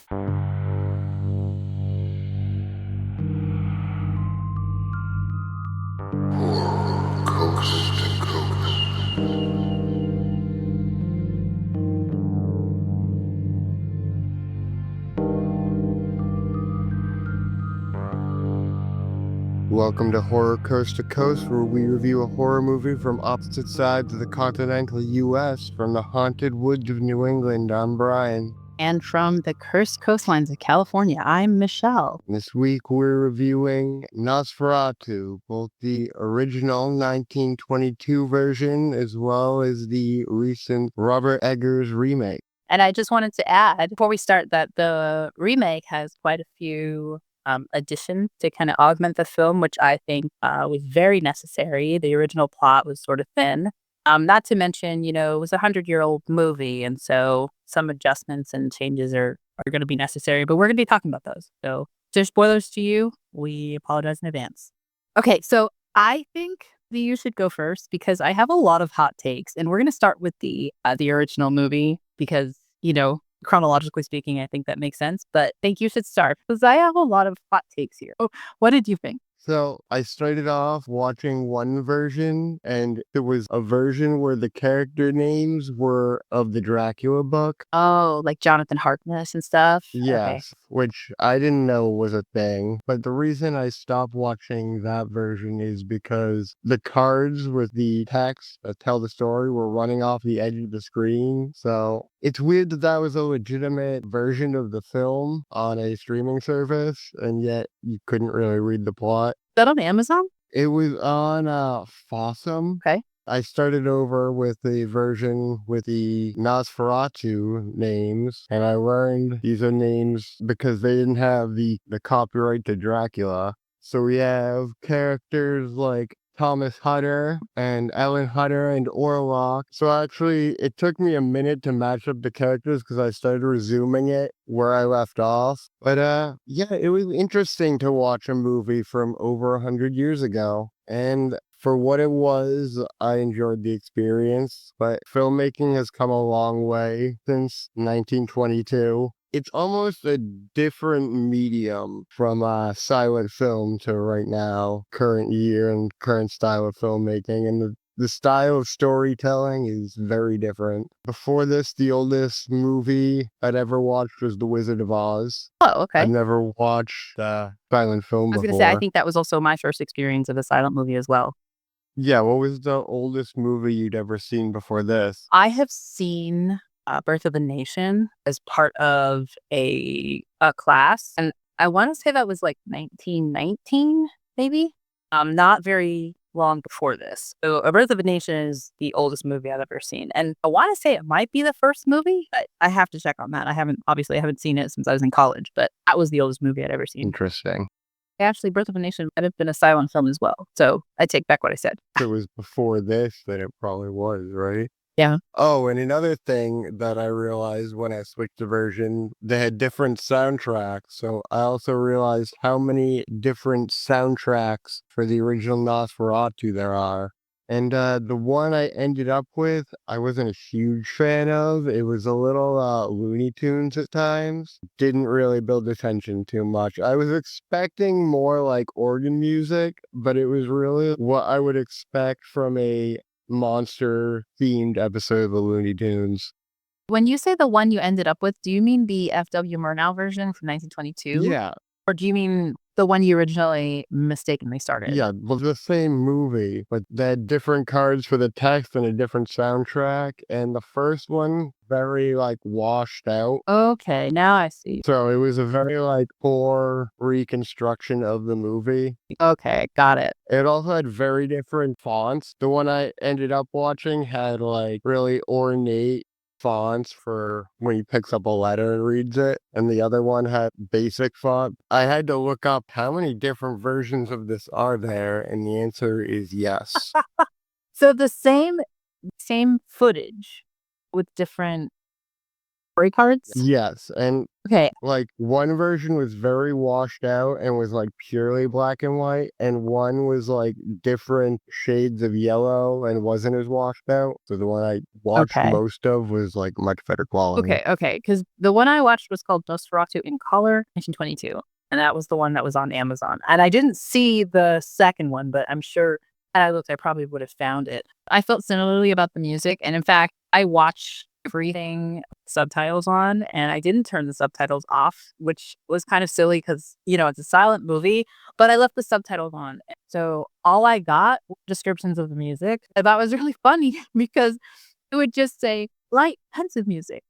Horror coast to coast. Welcome to Horror Coast to Coast, where we review a horror movie from opposite sides of the continental U.S. From the haunted woods of New England, I'm Brian. And from the cursed coastlines of California, I'm Michelle. This week we're reviewing Nosferatu, both the original 1922 version as well as the recent Robert Eggers remake. And I just wanted to add, before we start, that the remake has quite a few additions to kind of augment the film, which I think was very necessary. The original plot was sort of thin. Not to mention, it was a 100-year-old movie, and so some adjustments and changes are going to be necessary, but we're going to be talking about those. So if there's spoilers to you, we apologize in advance. Okay, so I think that you should go first because I have a lot of hot takes, and we're going to start with the original movie because, chronologically speaking, I think that makes sense, but I think you should start because I have a lot of hot takes here. Oh, what did you think? So I started off watching one version, and it was a version where the character names were of the Dracula book. Oh, like Jonathan Harkness and stuff? Okay. Yes, which I didn't know was a thing. But the reason I stopped watching that version is because the cards with the text that tell the story were running off the edge of the screen. So it's weird that that was a legitimate version of the film on a streaming service, and yet you couldn't really read the plot. Is that on Amazon? It was on Fossum. Okay. I started over with the version with the Nosferatu names, and I learned these are names because they didn't have the copyright to Dracula. So we have characters like Thomas Hutter and Ellen Hutter and Orlok. So actually, it took me a minute to match up the characters because I started resuming it where I left off. But yeah, it was interesting to watch a movie from over 100 years ago. And for what it was, I enjoyed the experience, but filmmaking has come a long way since 1922. It's almost a different medium from silent film to right now, current year and current style of filmmaking. And the style of storytelling is very different. Before this, the oldest movie I'd ever watched was The Wizard of Oz. Oh, okay. I'd never watched silent film I was before. going to say, I think that was also my first experience of a silent movie as well. Yeah, what was the oldest movie you'd ever seen before this? I have seen Birth of a Nation as part of a class, and I want to say that was like 1919, maybe. Not very long before this. So A Birth of a Nation is the oldest movie I've ever seen, and I want to say it might be the first movie, but I have to check on that. I haven't seen it since I was in college, but that was the oldest movie I'd ever seen. Interesting. Actually, Birth of a Nation might have been a silent film as well, so I take back what I said. If it was before this, then it probably was, right? Yeah. Oh, and another thing that I realized when I switched the version, they had different soundtracks. So I also realized how many different soundtracks for the original Nosferatu there are. And the one I ended up with, I wasn't a huge fan of. It was a little Looney Tunes at times. Didn't really build attention too much. I was expecting more like organ music, but it was really what I would expect from a monster-themed episode of the Looney Tunes. When you say the one you ended up with, do you mean the F.W. Murnau version from 1922? Yeah. Or do you mean the one you originally mistakenly started? Yeah, well, the same movie, but they had different cards for the text and a different soundtrack. And the first one, very like washed out. Okay, now I see. So it was a very like poor reconstruction of the movie. Okay, got it. It also had very different fonts. The one I ended up watching had like really ornate fonts for when he picks up a letter and reads it, and the other one had basic font. I had to look up how many different versions of this are there, and the answer is yes. So the same footage with different Story cards? Yes, and Okay. like one version was very washed out and was like purely black and white, and one was like different shades of yellow and wasn't as washed out. So the one I watched Okay. most of was like much better quality. Okay. Because the one I watched was called Nosferatu in Color, 1922. And that was the one that was on Amazon. And I didn't see the second one, but I'm sure had I looked, I probably would have found it. I felt similarly about the music. And in fact, I watched everything subtitles on and I didn't turn the subtitles off, which was kind of silly because, it's a silent movie, but I left the subtitles on. So all I got were descriptions of the music. I thought was really funny because it would just say light, pensive music,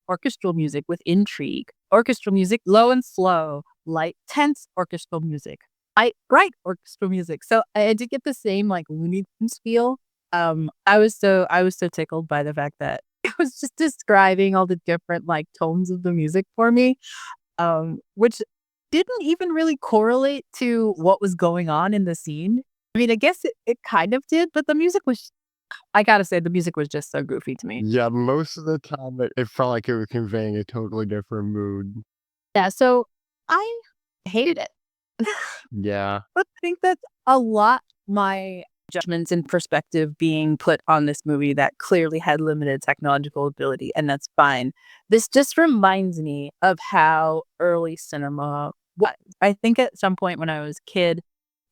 orchestral music with intrigue, orchestral music low and slow, light, tense orchestral music, light, bright orchestral music. So I did get the same like Looney Tunes feel. I was so tickled by the fact that it was just describing all the different like tones of the music for me, which didn't even really correlate to what was going on in the scene. I mean, I guess it kind of did, but the music was, I gotta say, the music was just so goofy to me. Yeah, most of the time it felt like it was conveying a totally different mood. Yeah, so I hated it. Yeah. But I think that's a lot my judgments and perspective being put on this movie that clearly had limited technological ability, and that's fine. This just reminds me of how early cinema was. I think at some point when I was a kid,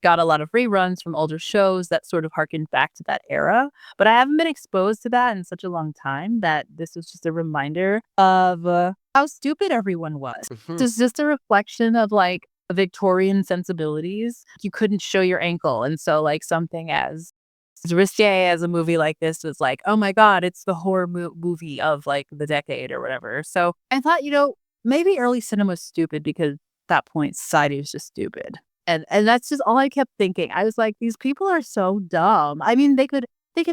got a lot of reruns from older shows that sort of harkened back to that era, but I haven't been exposed to that in such a long time that this was just a reminder of how stupid everyone was. Mhm. It's just a reflection of like Victorian sensibilities. You couldn't show your ankle. And so, like, something as risque as a movie like this was like, oh my God, it's the horror movie of like the decade or whatever. So I thought, maybe early cinema was stupid because at that point, society was just stupid. And that's just all I kept thinking. I was like, these people are so dumb. I mean, they could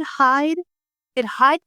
hide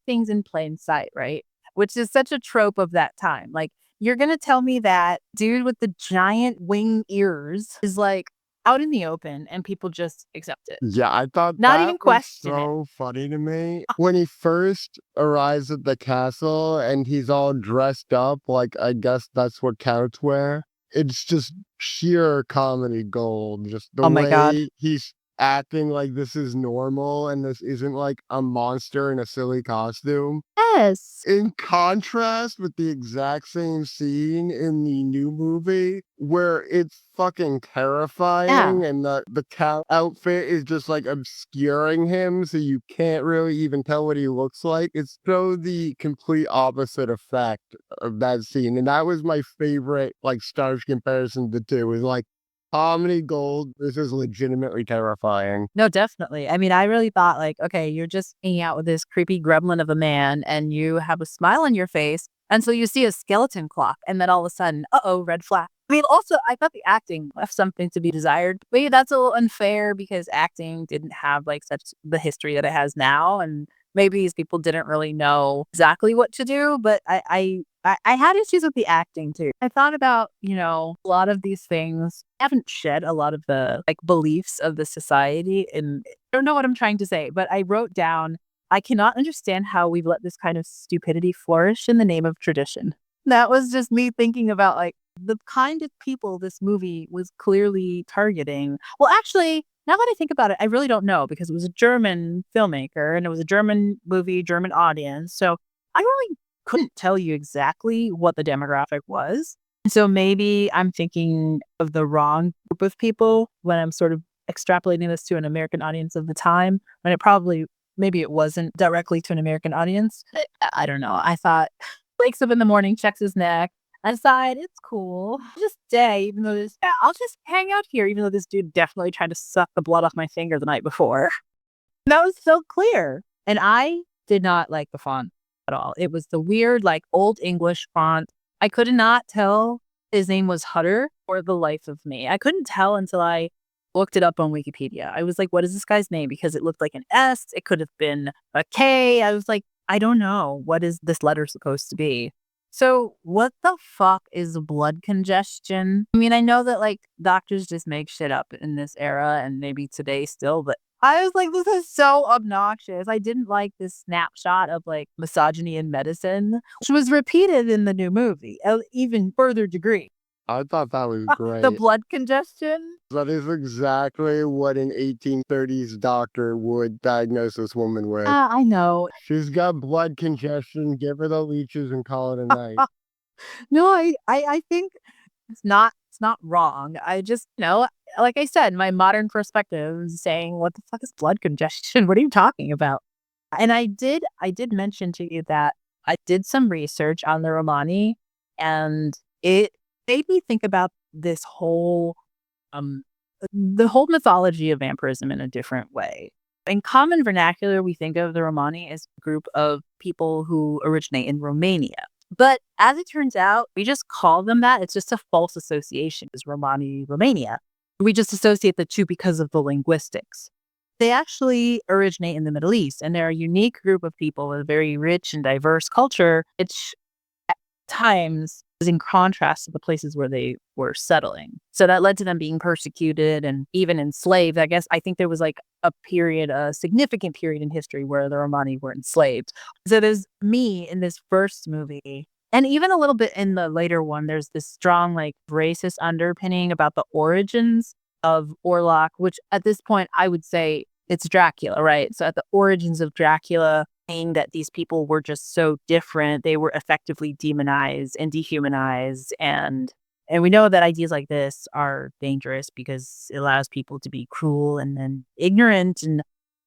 things in plain sight, right? Which is such a trope of that time. Like, you're gonna tell me that dude with the giant wing ears is like out in the open and people just accept it. Yeah, I thought Not that even was question it. so funny to me. When he first arrives at the castle and he's all dressed up, like I guess that's what counts wear. It's just sheer comedy gold. Just the Oh my God. way he's acting like this is normal and this isn't like a monster in a silly costume. Yes. In contrast with the exact same scene in the new movie where it's fucking Yeah. terrifying and the cow outfit is just like obscuring him so you can't really even tell what he looks like. It's so the complete opposite effect of that scene. And that was my favorite like stark comparison to two is like comedy gold. This is legitimately terrifying. No, definitely. I mean, I really thought like, okay, you're just hanging out with this creepy gremlin of a man and you have a smile on your face. And so you see a skeleton clock and then all of a sudden, uh-oh, red flag. I mean, also, I thought the acting left something to be desired. Maybe that's a little unfair because acting didn't have like such the history that it has now. And maybe these people didn't really know exactly what to do. But I had issues with the acting too. I thought about, a lot of these things haven't shed a lot of the like beliefs of the society. And I don't know what I'm trying to say, but I wrote down, I cannot understand how we've let this kind of stupidity flourish in the name of tradition. That was just me thinking about like the kind of people this movie was clearly targeting. Well, actually, now that I think about it, I really don't know because it was a German filmmaker and it was a German movie, German audience. So I really couldn't tell you exactly what the demographic was. So maybe I'm thinking of the wrong group of people when I'm sort of extrapolating this to an American audience of the time, when maybe it wasn't directly to an American audience. I don't know. I thought, wakes up in the morning, checks his neck. I decide it's cool. I'll just stay, even though I'll just hang out here, even though this dude definitely tried to suck the blood off my finger the night before. That was so clear. And I did not like the font at all. It was the weird, like old English font. I could not tell his name was Hutter for the life of me. I couldn't tell until I looked it up on Wikipedia. I was like, what is this guy's name? Because it looked like an S. It could have been a K. I was like, I don't know. What is this letter supposed to be? So what the fuck is blood congestion? I mean, I know that like doctors just make shit up in this era and maybe today still, but I was like, this is so obnoxious. I didn't like this snapshot of like misogyny in medicine, which was repeated in the new movie, even further degree. I thought that was The great. blood congestion. That is exactly what an 1830s doctor would diagnose this woman with. I know. She's got blood congestion. Give her the leeches and call it a night. No, I think it's not wrong. I just, like I said, my modern perspective is saying, what the fuck is blood congestion? What are you talking about? And I did mention to you that I did some research on the Romani, and it made me think about this whole um the whole mythology of vampirism in a different way. In common vernacular, we think of the Romani as a group of people who originate in Romania. But as it turns out, we just call them that. It's just a false association, is Romani, Romania. We just associate the two because of the linguistics. They actually originate in the Middle East, and they're a unique group of people with a very rich and diverse culture, which at times is in contrast to the places where they were settling. So that led to them being persecuted and even enslaved. I think there was like a significant period in history where the Romani were enslaved. So there's me in this first movie, and even a little bit in the later one, there's this strong like racist underpinning about the origins of Orlok, which at this point I would say it's Dracula, right? So at the origins of Dracula, saying that these people were just so different, they were effectively demonized and dehumanized, and we know that ideas like this are dangerous because it allows people to be cruel and then ignorant and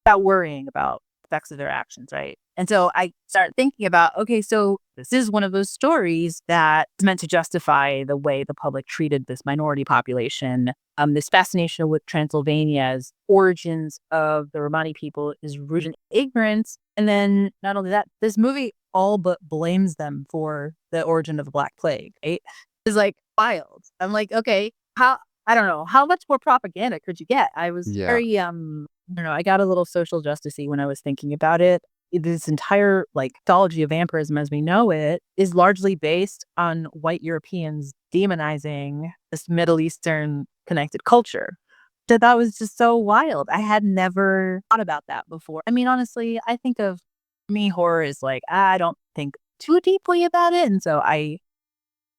without worrying about effects of their actions, right? And so I start thinking about, okay, so this is one of those stories that's meant to justify the way the public treated this minority population. This fascination with Transylvania's origins of the Romani people is rooted in ignorance. And then not only that, this movie all but blames them for the origin of the Black Plague, right? It's like wild. I'm like, okay, I don't know, how much more propaganda could you get? I was Yeah. very, I don't know, I got a little social justicey when I was thinking about it. This entire like mythology of vampirism as we know it is largely based on white Europeans demonizing this Middle Eastern connected culture. That was just so wild. I had never thought about that before. I mean, honestly, I think of me horror is like, I don't think too deeply about it. And so I'm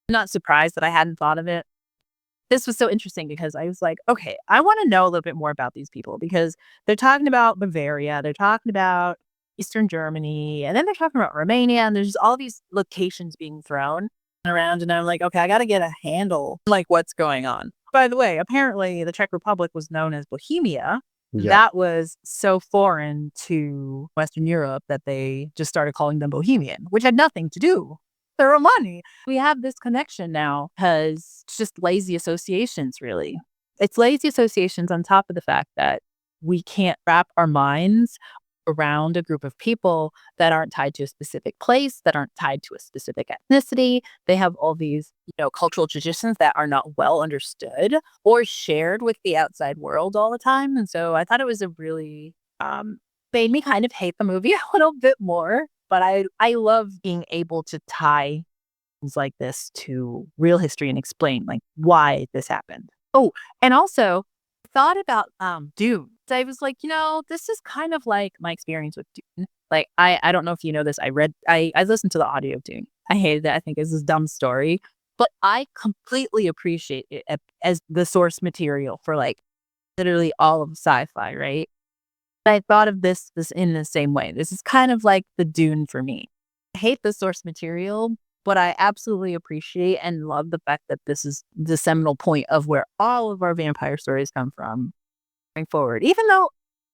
not surprised that I hadn't thought of it. This was so interesting because I was like, okay, I want to know a little bit more about these people because they're talking about Bavaria, they're talking about Eastern Germany, and then they're talking about Romania, and there's all these locations being thrown around. And I'm like, okay, I got to get a handle on, like what's going on. By the way, apparently the Czech Republic was known as Bohemia. Yeah. That was so foreign to Western Europe that they just started calling them Bohemian, which had nothing to do. They're Romani. We have this connection now because it's just lazy associations, really. It's lazy associations on top of the fact that we can't wrap our minds around a group of people that aren't tied to a specific place, that aren't tied to a specific ethnicity. They have all these, cultural traditions that are not well understood or shared with the outside world all the time. And so I thought it was a really made me kind of hate the movie a little bit more. But I love being able to tie things like this to real history and explain like why this happened. Oh, and also thought about Dune. So I was like, this is kind of like my experience with Dune. Like I don't know if you know this. I listened to the audio of Dune. I hated it. I think it's this dumb story. But I completely appreciate it as the source material for like literally all of sci-fi, right? I thought of this in the same way. This is kind of like the Dune for me. I hate the source material, but I absolutely appreciate and love the fact that this is the seminal point of where all of our vampire stories come from going forward. Even though,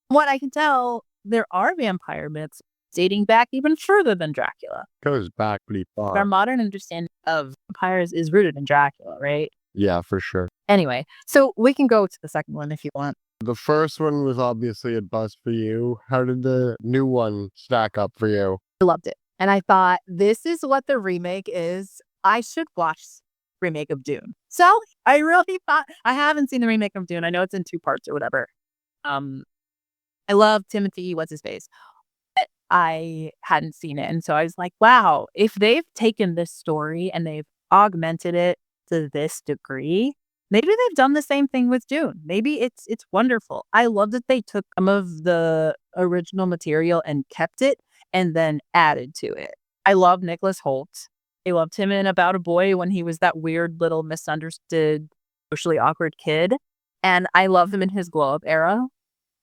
what I can tell, there are vampire myths dating back even further than Dracula. Goes back pretty Our far. modern understanding of vampires is rooted in Dracula, right? Yeah, for sure. Anyway, so we can go to the second one if you want. The first one was obviously a bust for you. How did the new one stack up for you? I loved it. And I thought, this is what the remake is. I should watch remake of Dune. So I really thought, I haven't seen the remake of Dune. I know it's in 2 parts or whatever. I love Timothy, what's his face? I hadn't seen it. And so I was like, wow, if they've taken this story and they've augmented it to this degree, maybe they've done the same thing with Dune. Maybe it's wonderful. I love that they took some of the original material and kept it and then added to it. I love Nicholas Hoult. I loved him in About a Boy when he was that weird little misunderstood, socially awkward kid. And I love him in his glow up era.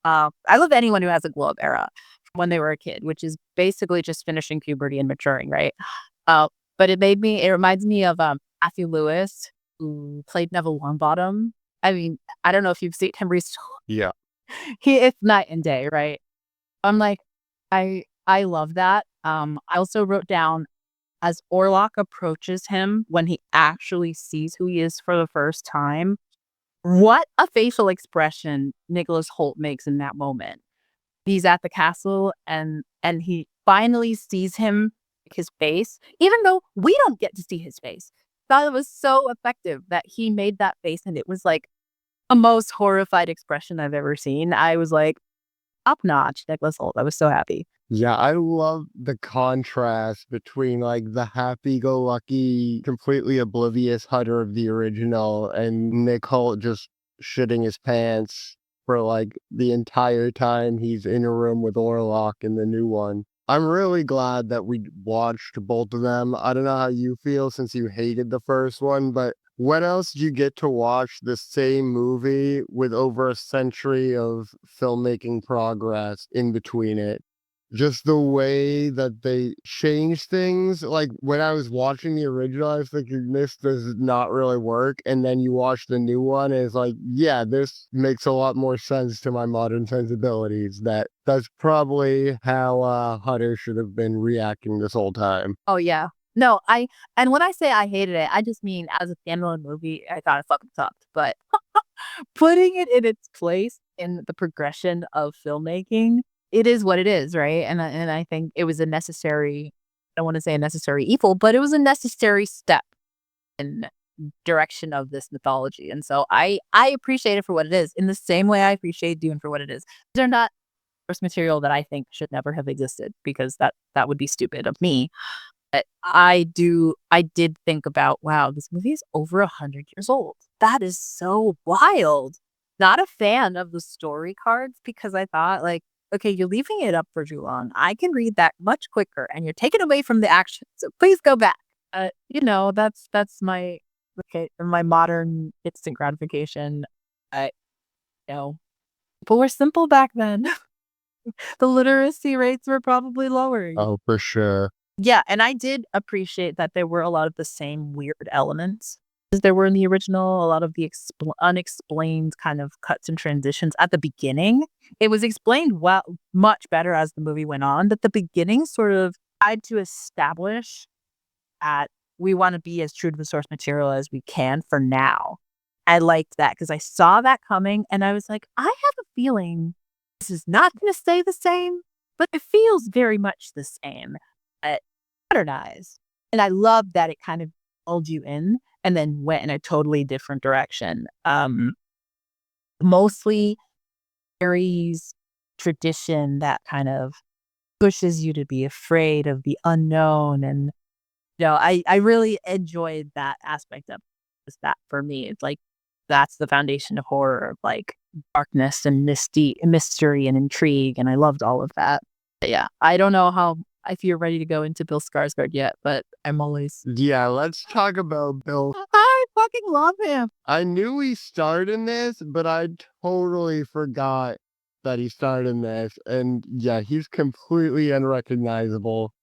I love anyone who has a glow up era from when they were a kid, which is basically just finishing puberty and maturing, right? Uh, but it reminds me of Matthew Lewis, who played Neville Longbottom. I mean, I don't know if you've seen him recently. Yeah. It's night and day, right? I'm like, I love that. I also wrote down as Orlok approaches him when he actually sees who he is for the first time, what a facial expression Nicholas Hoult makes in that moment. He's at the castle and he finally sees him, his face, even though we don't get to see his face. Thought it was so effective that he made that face, and it was like a most horrified expression I've ever seen. I was like, top notch, Nicholas Hoult. I was so happy. Yeah, I love the contrast between like the happy-go-lucky, completely oblivious Hutter of the original and Nick Hoult just shitting his pants for like the entire time he's in a room with Orlok in the new one. I'm really glad that we watched both of them. I don't know how you feel since you hated the first one, but when else do you get to watch the same movie with over a century of filmmaking progress in between it? Just the way that they change things. Like when I was watching the original, I was thinking this does not really work. And then you watch the new one, and it's like, yeah, this makes a lot more sense to my modern sensibilities. That's probably how Hutter should have been reacting this whole time. Oh yeah. No, and when I say I hated it, I just mean as a standalone movie, I thought it fucking sucked. But putting it in its place in the progression of filmmaking, it is what it is, right? And I think it was a necessary, I don't want to say a necessary evil, but it was a necessary step in direction of this mythology. And so I appreciate it for what it is, in the same way I appreciate Dune for what it is. They're not source material that I think should never have existed, because that would be stupid of me. But I did think about, wow, this movie is over 100 years old. That is so wild. Not a fan of the story cards, because I thought, like, okay, you're leaving it up for too long. I can read that much quicker, and you're taking away from the action. So please go back. That's my, okay, my modern instant gratification. I you know People were simple back then. The literacy rates were probably lower. Oh, for sure. Yeah, and I did appreciate that there were a lot of the same weird elements as there were in the original, a lot of the unexplained kind of cuts and transitions at the beginning. It was explained well, much better as the movie went on, that the beginning sort of tried to establish that we want to be as true to the source material as we can for now. I liked that because I saw that coming, and I was like, I have a feeling this is not going to stay the same, but it feels very much the same. Modernized. And I love that it kind of pulled you in and then went in a totally different direction. Mostly Harry's tradition that kind of pushes you to be afraid of the unknown. And, I really enjoyed that aspect of just that for me. It's like, that's the foundation of horror, of like darkness and mystery and intrigue. And I loved all of that. But yeah, I don't know if you're ready to go into Bill Skarsgård yet, but I'm always. Yeah, let's talk about Bill. I fucking love him. I knew he starred in this, but I totally forgot that he starred in this. And yeah, he's completely unrecognizable.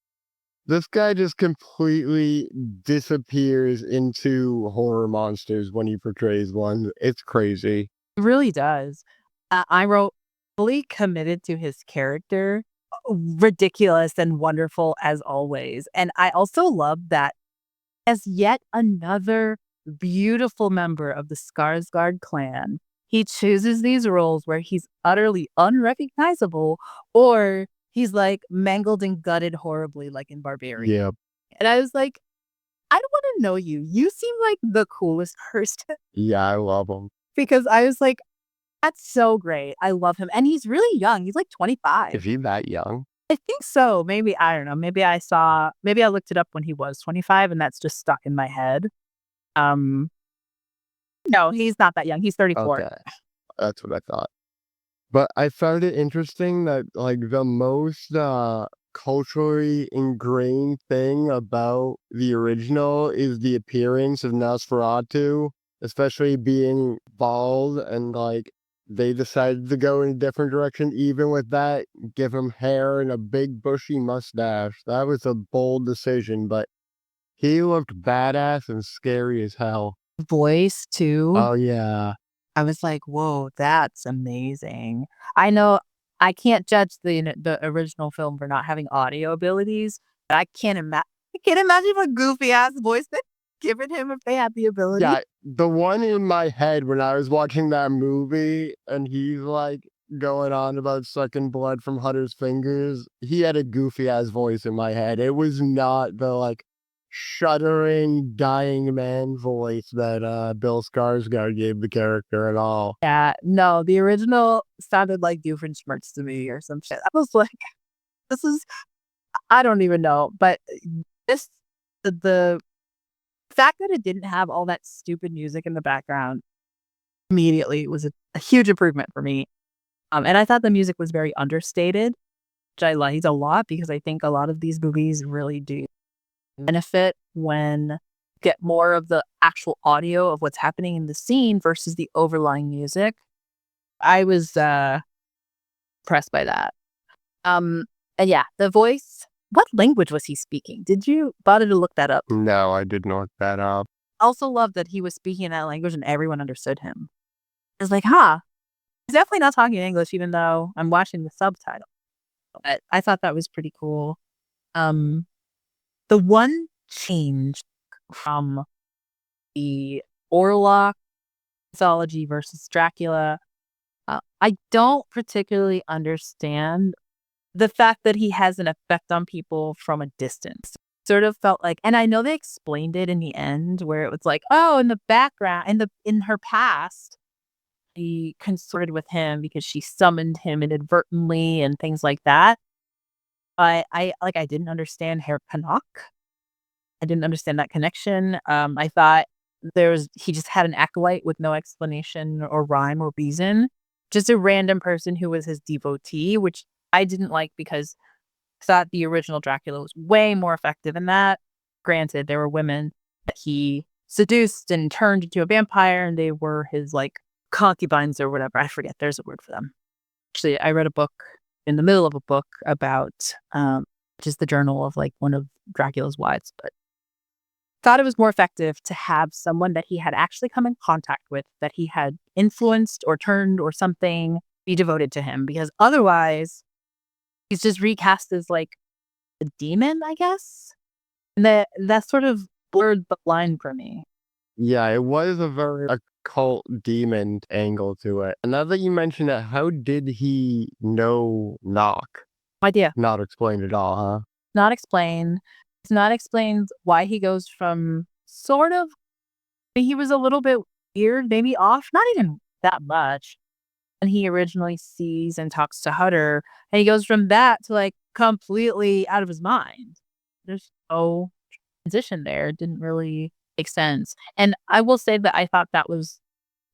This guy just completely disappears into horror monsters when he portrays one. It's crazy. It really does. I wrote, fully committed to his character, ridiculous and wonderful as always. And I also love that as yet another beautiful member of the Skarsgård clan, he chooses these roles where he's utterly unrecognizable, or he's like mangled and gutted horribly, like in Barbarian. Yeah. And I was like, I don't want to know you. You seem like the coolest person. Yeah, I love him. Because I was like, that's so great. I love him. And he's really young. He's like 25. Is he that young? I think so. Maybe, I don't know. Maybe I looked it up when he was 25 and that's just stuck in my head. Um, no, he's not that young. He's 34. Okay, that's what I thought. But I found it interesting that like the most culturally ingrained thing about the original is the appearance of Nosferatu, especially being bald and like they decided to go in a different direction even with that, give him hair and a big bushy mustache. That was a bold decision, but he looked badass and scary as hell. Voice too. Oh yeah. I was like, "Whoa, that's amazing." I know I can't judge the original film for not having audio abilities, but I can't imagine what goofy ass voice they'd given him if they had the ability. Yeah, the one in my head when I was watching that movie and he's like going on about sucking blood from Hutter's fingers, he had a goofy ass voice in my head. It was not the like shuddering, dying man voice that Bill Skarsgård gave the character at all. Yeah, no, the original sounded like Doofenshmirtz to me or some shit. I was like, "This is" I don't even know, but this the fact that it didn't have all that stupid music in the background immediately was a huge improvement for me. And I thought the music was very understated, which I liked a lot because I think a lot of these movies really do benefit when get more of the actual audio of what's happening in the scene versus the overlying music. I was impressed by that. Um, and yeah, the voice. What language was he speaking? Did you bother to look that up? No, I did not look that up. Also love that he was speaking in that language and everyone understood him. It's like, huh, he's definitely not talking English, even though I'm watching the subtitle. But I thought that was pretty cool. Um, the one change from the Orlok mythology versus Dracula, I don't particularly understand the fact that he has an effect on people from a distance. Sort of felt like, and I know they explained it in the end where it was like, oh, in the background, in her past, she consorted with him because she summoned him inadvertently and things like that. But I didn't understand Herr Canuck. I didn't understand that connection. I thought he just had an acolyte with no explanation or rhyme or reason. Just a random person who was his devotee, which I didn't like because I thought the original Dracula was way more effective in that. Granted, there were women that he seduced and turned into a vampire, and they were his like concubines or whatever. I forget. There's a word for them. Actually, I read a book in the middle of a book about just the journal of like one of Dracula's wives, but thought it was more effective to have someone that he had actually come in contact with, that he had influenced or turned or something, be devoted to him, because otherwise he's just recast as like a demon, I guess. And that sort of blurred the line for me. Yeah, it was a very occult demon angle to it. And now that you mention it, how did he know Knock? No idea. Not explained at all, huh? Not explained. It's not explained why he goes from sort of, he was a little bit weird, maybe off, not even that much. And he originally sees and talks to Hutter, and he goes from that to like completely out of his mind. There's no transition there. It didn't really make sense. And I will say that I thought that was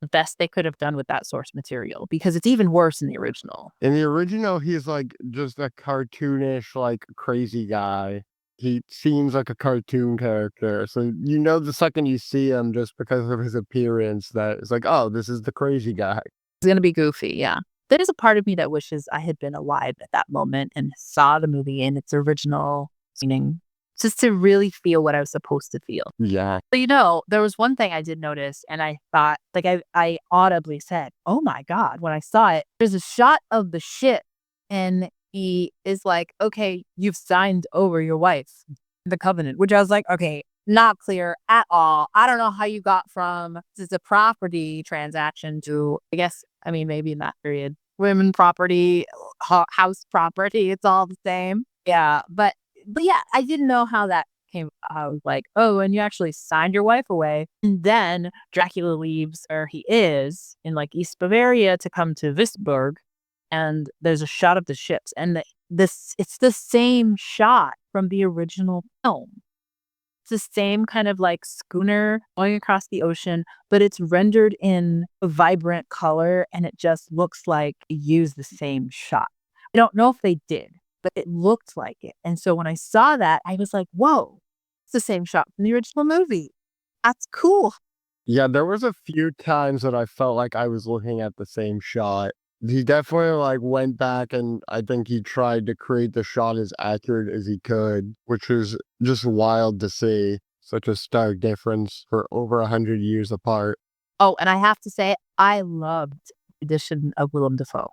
the best they could have done with that source material because it's even worse in the original. In the original, he's like just a cartoonish, like crazy guy. He seems like a cartoon character. So you know the second you see him just because of his appearance that it's like, oh, this is the crazy guy. It's going to be goofy. Yeah. There is a part of me that wishes I had been alive at that moment and saw the movie in its original meaning just to really feel what I was supposed to feel. Yeah. So, there was one thing I did notice and I thought, like I audibly said, oh my God, when I saw it, there's a shot of the ship and he is like, okay, you've signed over your wife, the covenant, which I was like, okay, not clear at all. I don't know how you got from this is a property transaction to, I guess, I mean, maybe in that period, women property, house property, it's all the same. Yeah. But yeah, I didn't know how that came. I was like, oh, and you actually signed your wife away. And then Dracula leaves where he is in like East Bavaria to come to Wisburg. And there's a shot of the ships. And it's the same shot from the original film. It's the same kind of like schooner going across the ocean, but it's rendered in a vibrant color and it just looks like they used the same shot. I don't know if they did, but it looked like it. And so when I saw that, I was like, whoa, it's the same shot from the original movie. That's cool. Yeah, there was a few times that I felt like I was looking at the same shot. He definitely like went back and I think he tried to create the shot as accurate as he could, which was just wild to see. Such a stark difference for over 100 years apart. Oh, and I have to say, I loved the addition of Willem Dafoe.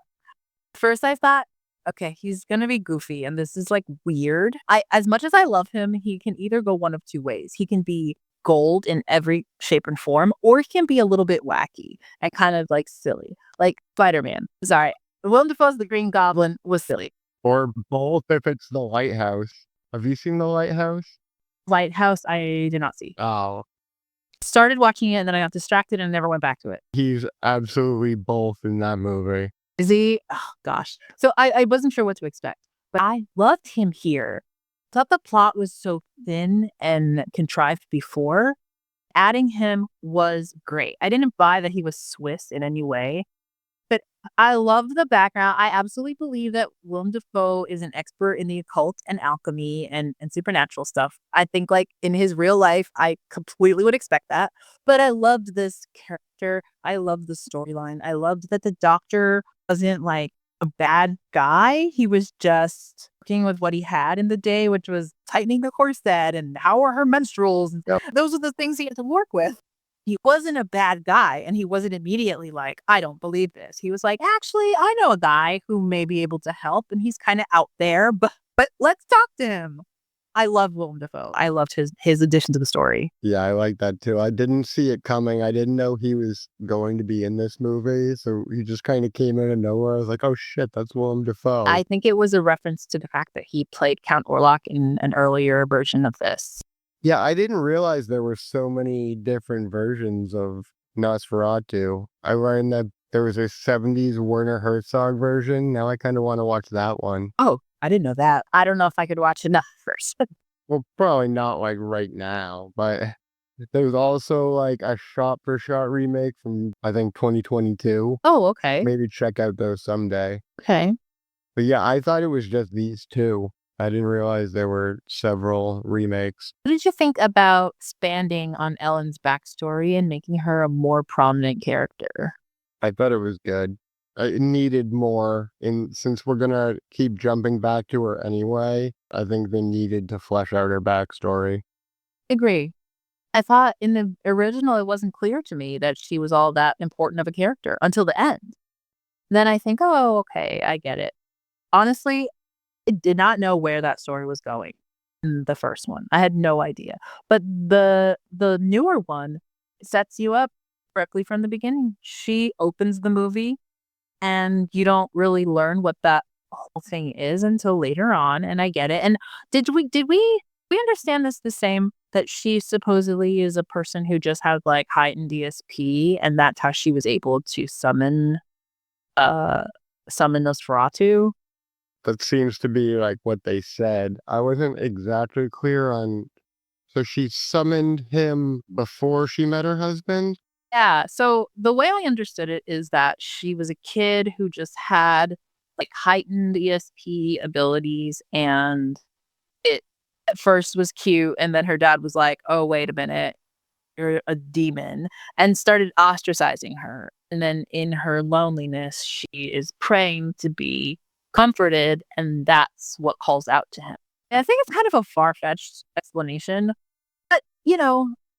First, I thought, okay, he's gonna be goofy, and this is like weird. As much as I love him, he can either go one of two ways. He can be gold in every shape and form, or he can be a little bit wacky and kind of like silly, like Spider-Man. Sorry, Willem Dafoe's The Green Goblin was silly. Or both if it's the lighthouse. Have you seen the lighthouse? Lighthouse, I did not see. Oh, Started watching it, and then I got distracted and never went back to it. he's absolutely both in that movie. Is he? Oh, gosh. So I wasn't sure what to expect, but I loved him here. Thought the plot was so thin and contrived before. Adding him was great. I didn't buy that he was Swiss in any way, but I love the background. I absolutely believe that Willem Dafoe is an expert in the occult and alchemy and supernatural stuff. I think like in his real life, I completely would expect that. But I loved this character. I loved the storyline. I loved that the doctor wasn't like a bad guy. He was just working with what he had in the day, which was tightening the corset and how are her menstruals. Yep. Those are the things he had to work with. He wasn't a bad guy, and he wasn't immediately like, I don't believe this. He was like, actually, I know a guy who may be able to help, and he's kind of out there, but let's talk to him. I love Willem Dafoe. I loved his addition to the story. Yeah, I like that too. I didn't see it coming. I didn't know he was going to be in this movie. So he just kind of came in of nowhere. I was like, oh shit, that's Willem Dafoe. I think it was a reference to the fact that he played Count Orlok in an earlier version of this. Yeah, I didn't realize there were so many different versions of Nosferatu. I learned that there was a 70s Werner Herzog version. Now I kind of want to watch that one. Oh, I didn't know that. I don't know if I could watch enough first. Well, probably not like right now, but there's also like a shot for shot remake from I think 2022. Oh, okay. Maybe check out those someday. Okay. But yeah, I thought it was just these two. I didn't realize there were several remakes. What did you think about expanding on Ellen's backstory and making her a more prominent character? I thought it was good. It needed more, and since we're gonna keep jumping back to her anyway, I think they needed to flesh out her backstory. Agree. I thought in the original, it wasn't clear to me that she was all that important of a character until the end. Then I think, oh, okay, I get it. Honestly, I did not know where that story was going in the first one. I had no idea. But the newer one sets you up correctly from the beginning. She opens the movie and you don't really learn what that whole thing is until later on, and I get it. And did we understand this the same, that she supposedly is a person who just had like heightened ESP, and that's how she was able to uh summon Nosferatu? That seems to be like what they said. I wasn't exactly clear on. So she summoned him before she met her husband? Yeah, so the way I understood it is that she was a kid who just had like heightened ESP abilities, and it at first was cute, and then her dad was like, "Oh, wait a minute, you're a demon," and started ostracizing her. And then in her loneliness, she is praying to be comforted, and that's what calls out to him. And I think it's kind of a far-fetched explanation, but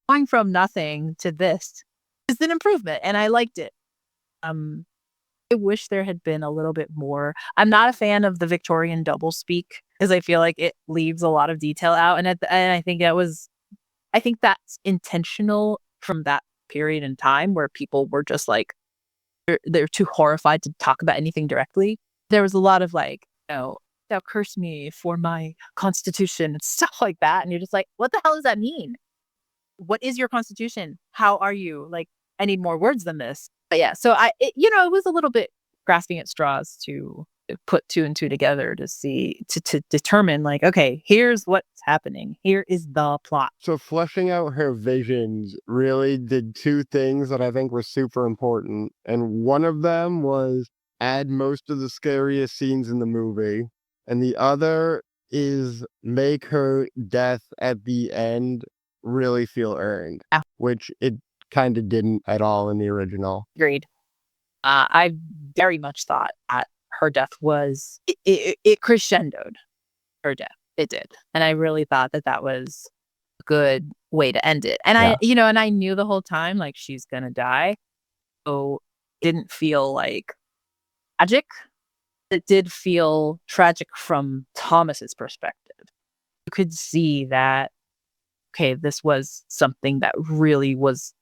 going from nothing to this is an improvement, and I liked it. Um, I wish there had been a little bit more. I'm not a fan of the Victorian doublespeak because I feel like it leaves a lot of detail out, and I think that's intentional from that period in time where people were just like they're too horrified to talk about anything directly. There was a lot of like, thou curse me for my constitution and stuff like that, and you're just like, what the hell does that mean? What is your constitution? How are you? Like, I need more words than this. But yeah, so it was a little bit grasping at straws to put two and two together to see to determine like, okay, here's what's happening. Here is the plot. So fleshing out her visions really did two things that I think were super important. And one of them was add most of the scariest scenes in the movie. And the other is make her death at the end really feel earned, Yeah. which it kind of didn't at all in the original. Agreed. I very much thought that her death was it crescendoed her death. It did, and I really thought that that was a good way to end it. And Yeah. and I knew the whole time like she's gonna die, so it didn't feel like tragic. It did feel tragic from Thomas's perspective. You could see that okay, this was something that really was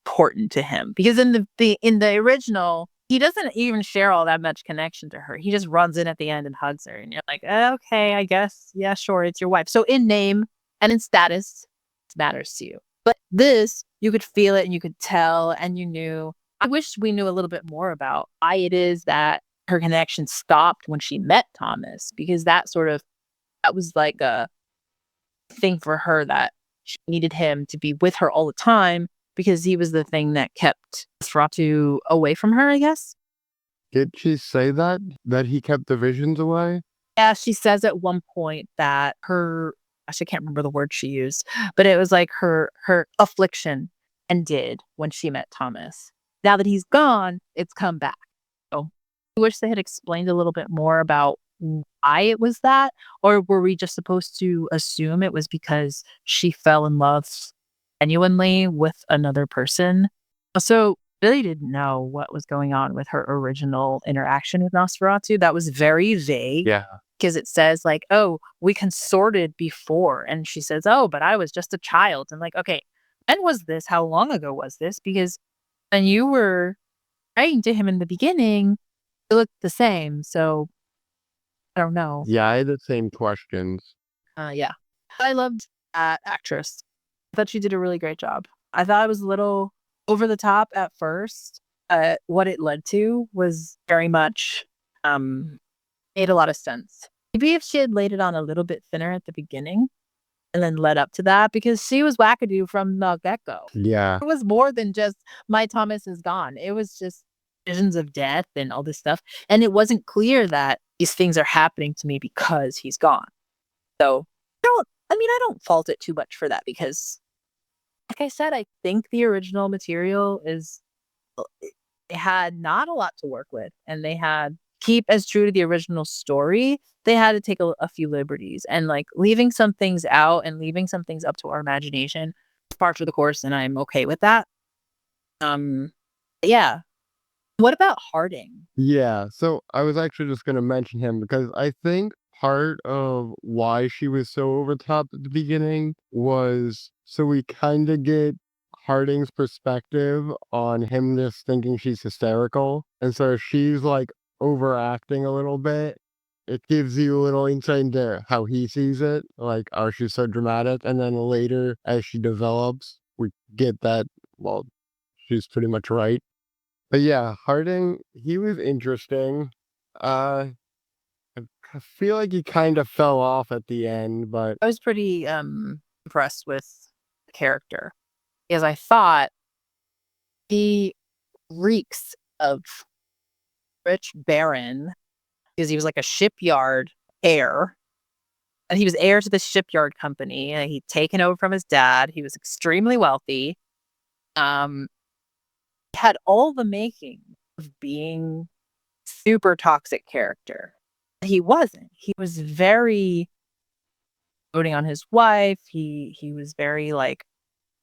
important to him because in the original he doesn't even share all that much connection to her. He just runs in at the end and hugs her and you're like, okay, I guess, yeah, sure, it's your wife. So in name and in status it matters to you, but this you could feel it and you could tell and you knew. I wish we knew a little bit more about why it is that her connection stopped when she met Thomas, because that was like a thing for her that she needed him to be with her all the time because he was the thing that kept Nosferatu away from her, I guess. Did she say that? That he kept the visions away? Yeah, she says at one point that her, actually, I can't remember the word she used, but it was like her affliction ended when she met Thomas. Now that he's gone, it's come back. So I wish they had explained a little bit more about why it was that, or were we just supposed to assume it was because she fell in love genuinely with another person? So really didn't know what was going on with her original interaction with Nosferatu. That was very vague. Yeah. Because it says like, oh, we consorted before. And she says, oh, but I was just a child. And like, okay, when was this? How long ago was this? Because when you were writing to him in the beginning, it looked the same. So I don't know. Yeah, I had the same questions. Yeah. I loved that actress. I thought she did a really great job. I thought it was a little over the top at first. What it led to was very much made a lot of sense. Maybe if she had laid it on a little bit thinner at the beginning and then led up to that, because she was wackadoo from the get-go. Yeah. It was more than just my Thomas is gone. It was just visions of death and all this stuff. And it wasn't clear that these things are happening to me because he's gone. So I don't fault it too much for that because, like I said, I think the original material it had not a lot to work with, and they had keep as true to the original story. They had to take a few liberties and like leaving some things out and leaving some things up to our imagination. Par for the course, and I'm okay with that. Yeah. What about Harding? Yeah, so I was actually just gonna mention him because I think part of why she was so over the top at the beginning was so we kind of get Harding's perspective on him just thinking she's hysterical. And so she's like overacting a little bit. It gives you a little insight into how he sees it, like, oh, she's so dramatic. And then later, as she develops, we get that, well, she's pretty much right. But yeah, Harding, he was interesting. I feel like he kind of fell off at the end, but I was pretty impressed with the character because I thought he reeks of rich baron because he was like a shipyard heir. And he was heir to the shipyard company and he'd taken over from his dad. He was extremely wealthy. He had all the making of being super toxic character. He wasn't. He was very doting on his wife. He was very like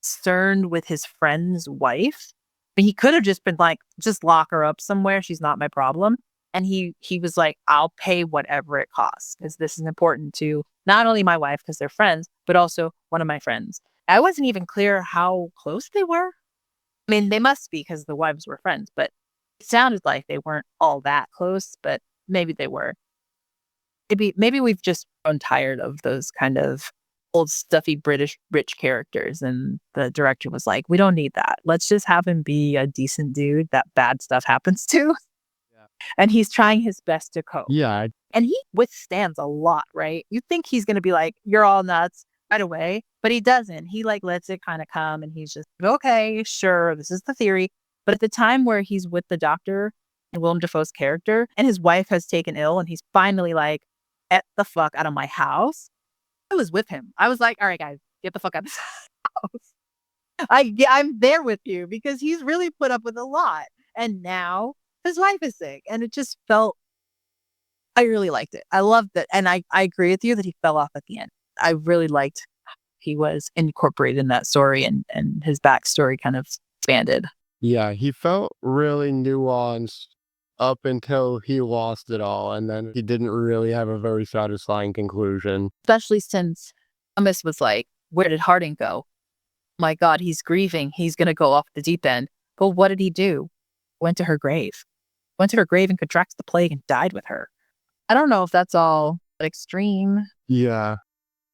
concerned with his friend's wife. But he could have just been like, just lock her up somewhere. She's not my problem. And he was like, I'll pay whatever it costs because this is important to not only my wife because they're friends, but also one of my friends. I wasn't even clear how close they were. I mean, they must be because the wives were friends, but it sounded like they weren't all that close, but maybe they were. Maybe we've just grown tired of those kind of old stuffy British rich characters, and the director was like, we don't need that. Let's just have him be a decent dude that bad stuff happens to. yeah. And he's trying his best to cope. Yeah, And he withstands a lot, right? You think he's going to be like, you're all nuts right away, but he doesn't. He like lets it kind of come and he's just, okay, sure, this is the theory. But at the time where he's with the doctor and Willem Dafoe's character and his wife has taken ill and he's finally like, get the fuck out of my house. I was with him. I was like, all right, guys, get the fuck out of this house. I'm there with you because he's really put up with a lot. And now his wife is sick. And it just felt, I really liked it. I loved it. And I agree with you that he fell off at the end. I really liked he was incorporated in that story and his backstory kind of expanded. yeah, he felt really nuanced up until he lost it all, and then he didn't really have a very satisfying conclusion. Especially since Thomas was like, where did Harding go? My God, he's grieving. He's going to go off the deep end. But what did he do? Went to her grave. Went to her grave and contracted the plague and died with her. I don't know if that's all extreme. Yeah.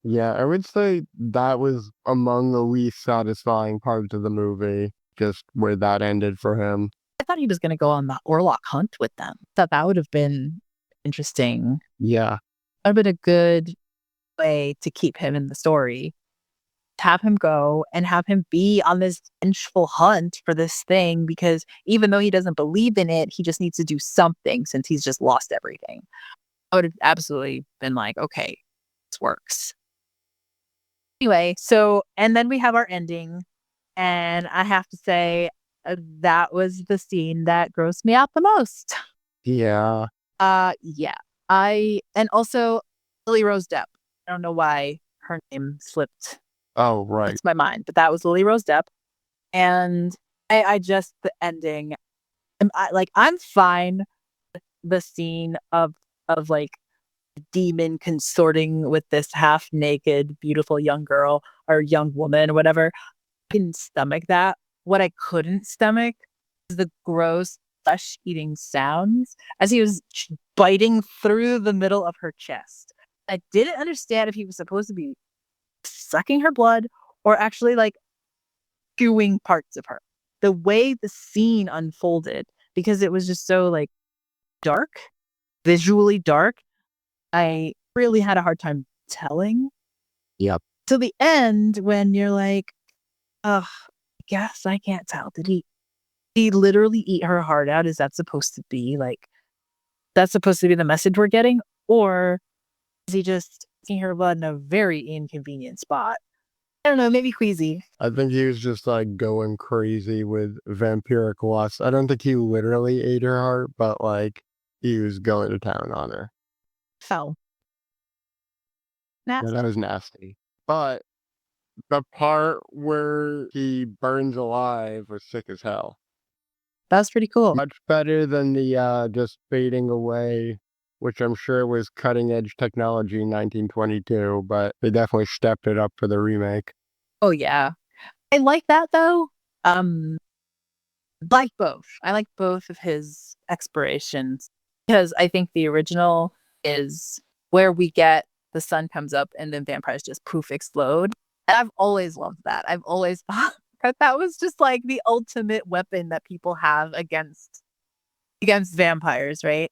Yeah, I would say that was among the least satisfying parts of the movie, just where that ended for him. I thought he was going to go on the Orlok hunt with them. Thought that would have been interesting. Yeah. That would have been a good way to keep him in the story. Have him go and have him be on this vengeful hunt for this thing because even though he doesn't believe in it, he just needs to do something since he's just lost everything. I would have absolutely been like, okay, this works. Anyway, so, and then we have our ending. And I have to say, that was the scene that grossed me out the most. Yeah. Yeah. And also Lily Rose Depp. I don't know why her name slipped. Oh, right. It's my mind, but that was Lily Rose Depp. And I just, the ending, I'm fine with the scene of like demon consorting with this half naked, beautiful young girl or young woman or whatever. I can stomach that. What I couldn't stomach is the gross flesh eating sounds as he was biting through the middle of her chest. I didn't understand if he was supposed to be sucking her blood or actually like chewing parts of her. The way the scene unfolded, because it was just so like dark, visually dark, I really had a hard time telling. Yep. To the end when you're like, I guess I can't tell. Did he literally eat her heart out? Is that supposed to be like, that's supposed to be the message we're getting? Or is he just eating her blood in a very inconvenient spot? I don't know, maybe queasy. I think he was just like going crazy with vampiric lust. I don't think he literally ate her heart, but like he was going to town on her. Foul. Yeah, Nasty. that was nasty. But the part where he burns alive was sick as hell. That was pretty cool. Much better than the just fading away, which I'm sure was cutting edge technology in 1922, but they definitely stepped it up for the remake. Oh yeah. I like that though. Like both. I like both of his explorations because I think the original is where we get the sun comes up and then vampires just poof explode. And I've always loved that. I've always thought that was just like the ultimate weapon that people have against vampires, right?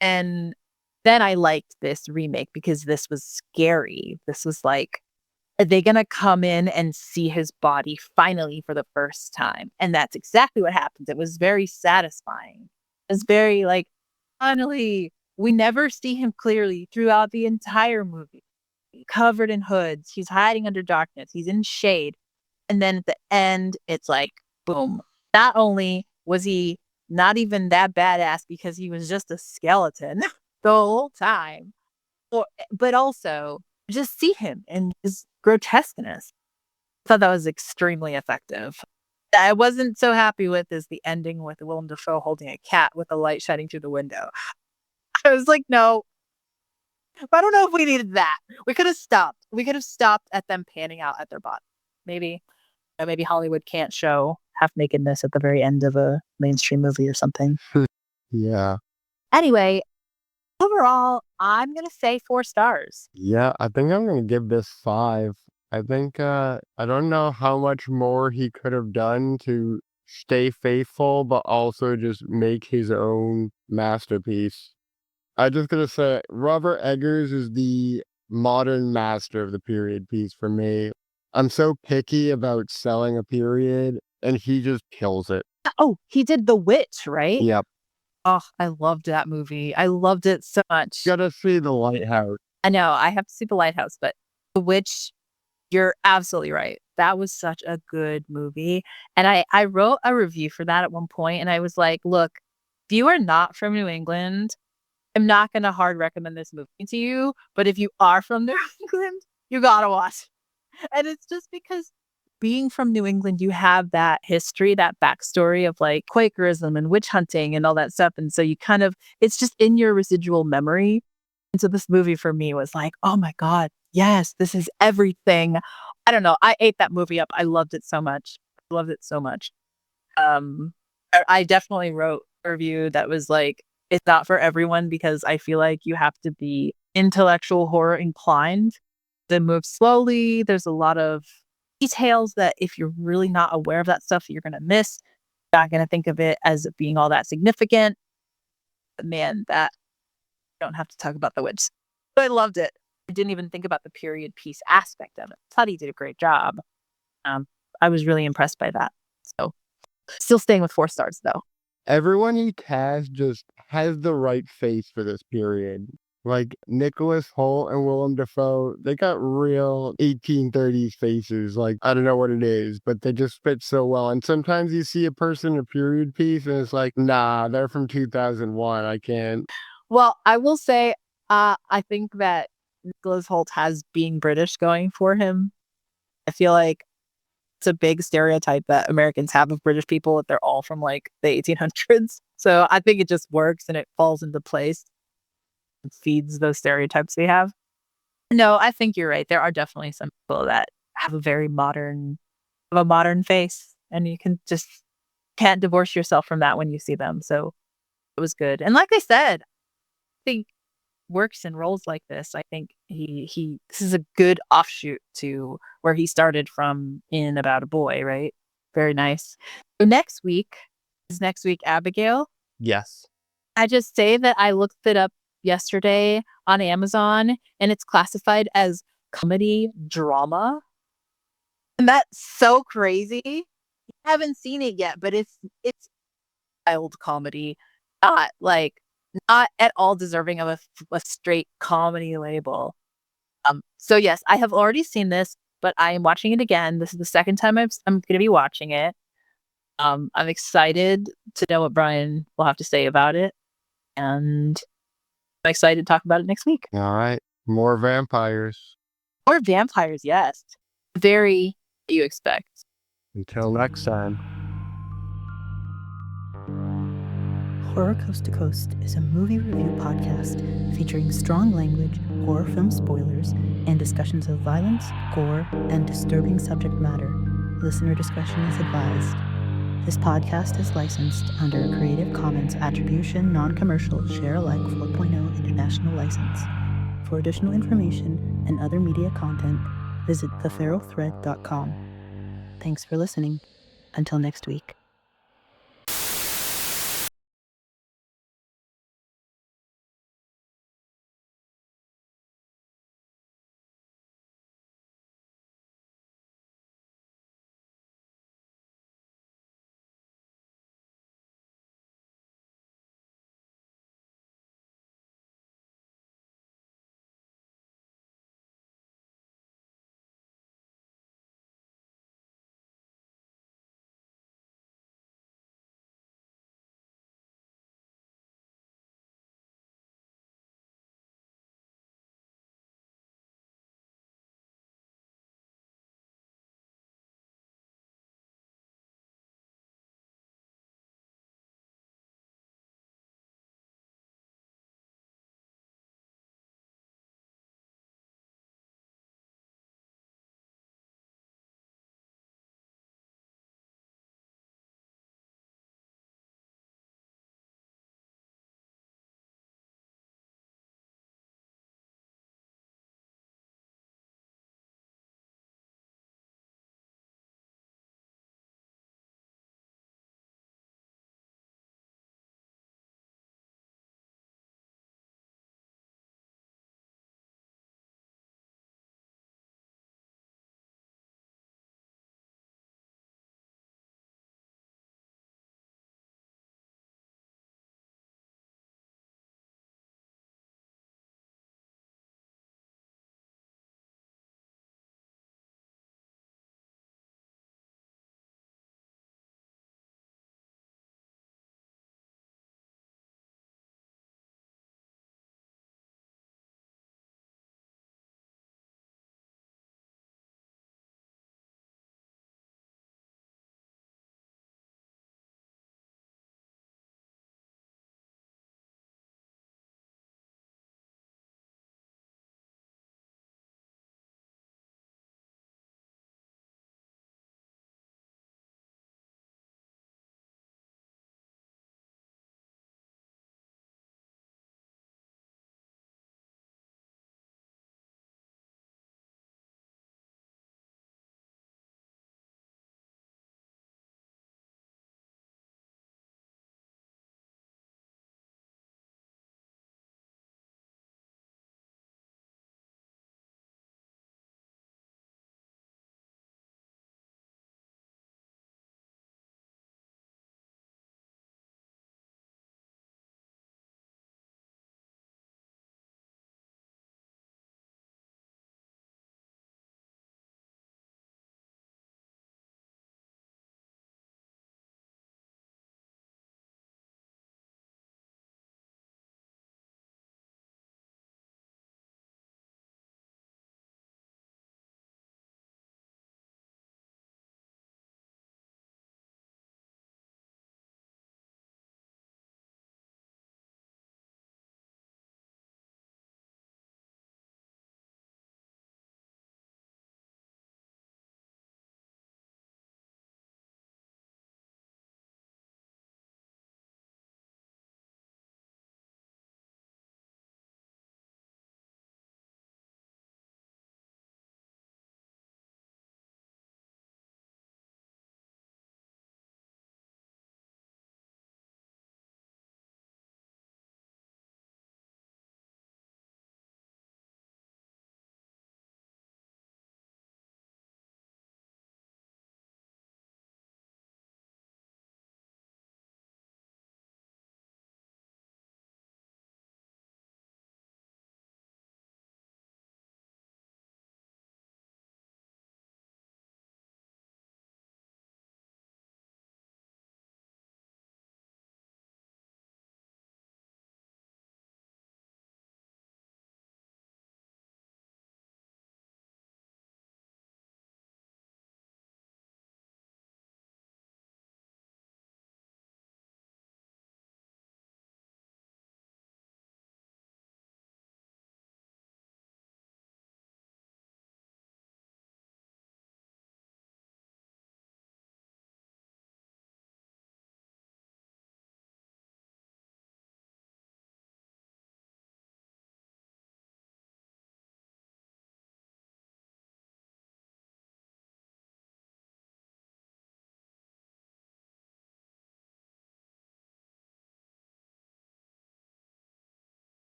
And then I liked this remake because this was scary. This was like, are they going to come in and see his body finally for the first time? And that's exactly what happens. It was very satisfying. It was very like, finally, we never see him clearly throughout the entire movie. Covered in hoods. He's hiding under darkness. He's in shade. And then at the end, it's like, boom. Not only was he not even that badass because he was just a skeleton the whole time, but also just see him and his grotesqueness. I thought that was extremely effective. I wasn't so happy with is the ending with Willem Dafoe holding a cat with the light shining through the window. I was like, no. But I don't know if we needed that. We could have stopped. We could have stopped at them panning out at their body. Maybe Hollywood can't show half nakedness at the very end of a mainstream movie or something. Yeah. Anyway, overall, I'm going to say 4 stars. Yeah, I think I'm going to give this 5. I think, I don't know how much more he could have done to stay faithful, but also just make his own masterpiece. I just gotta say, Robert Eggers is the modern master of the period piece for me. I'm so picky about selling a period, and he just kills it. Oh, he did The Witch, right? Yep. Oh, I loved that movie. I loved it so much. Gotta see The Lighthouse. I know I have to see The Lighthouse, but The Witch, you're absolutely right. That was such a good movie. And I wrote a review for that at one point, and I was like, look, if you are not from New England, I'm not going to hard recommend this movie to you. But if you are from New England, you got to watch. And it's just because being from New England, you have that history, that backstory of like Quakerism and witch hunting and all that stuff. And so you kind of, it's just in your residual memory. And so this movie for me was like, oh my God, yes, this is everything. I don't know. I ate that movie up. I loved it so much. Loved it so much. I definitely wrote a review that was like, it's not for everyone because I feel like you have to be intellectual horror inclined to move slowly. There's a lot of details that if you're really not aware of that stuff, you're going to miss. You're not going to think of it as being all that significant. But man, that don't have to talk about The Witch. But I loved it. I didn't even think about the period piece aspect of it. I thought he did a great job. I was really impressed by that. So still staying with 4 stars though. Everyone he cast just has the right face for this period. Like Nicholas Hoult and Willem Dafoe, they got real 1830s faces. Like, I don't know what it is, but they just fit so well. And sometimes you see a person in a period piece and it's like, nah, they're from 2001. I can't. Well, I will say, I think that Nicholas Hoult has being British going for him. I feel like it's a big stereotype that Americans have of British people, that they're all from like the 1800s. So I think it just works and it falls into place. It feeds those stereotypes we have. No, I think you're right. There are definitely some people that have a modern face, and you can just can't divorce yourself from that when you see them. So it was good. And like I said, I think works in roles like this. I think he this is a good offshoot to where he started from in About a Boy, right? Very nice. So next week Abigail. Yes. I just say that I looked it up yesterday on Amazon and it's classified as comedy drama. And that's so crazy. I haven't seen it yet, but it's wild comedy. Not at all deserving of a straight comedy label. So yes, I have already seen this, but I am watching it again. This is the second time I'm going to be watching it. I'm excited to know what Brian will have to say about it, and I'm excited to talk about it next week. All right. More vampires. Or vampires, yes. Very you expect. Until next time. Horror Coast to Coast is a movie review podcast featuring strong language, horror film spoilers, and discussions of violence, gore, and disturbing subject matter. Listener discretion is advised. This podcast is licensed under a Creative Commons Attribution Non-Commercial Share Alike 4.0 International License. For additional information and other media content, visit theferalthread.com. Thanks for listening. Until next week.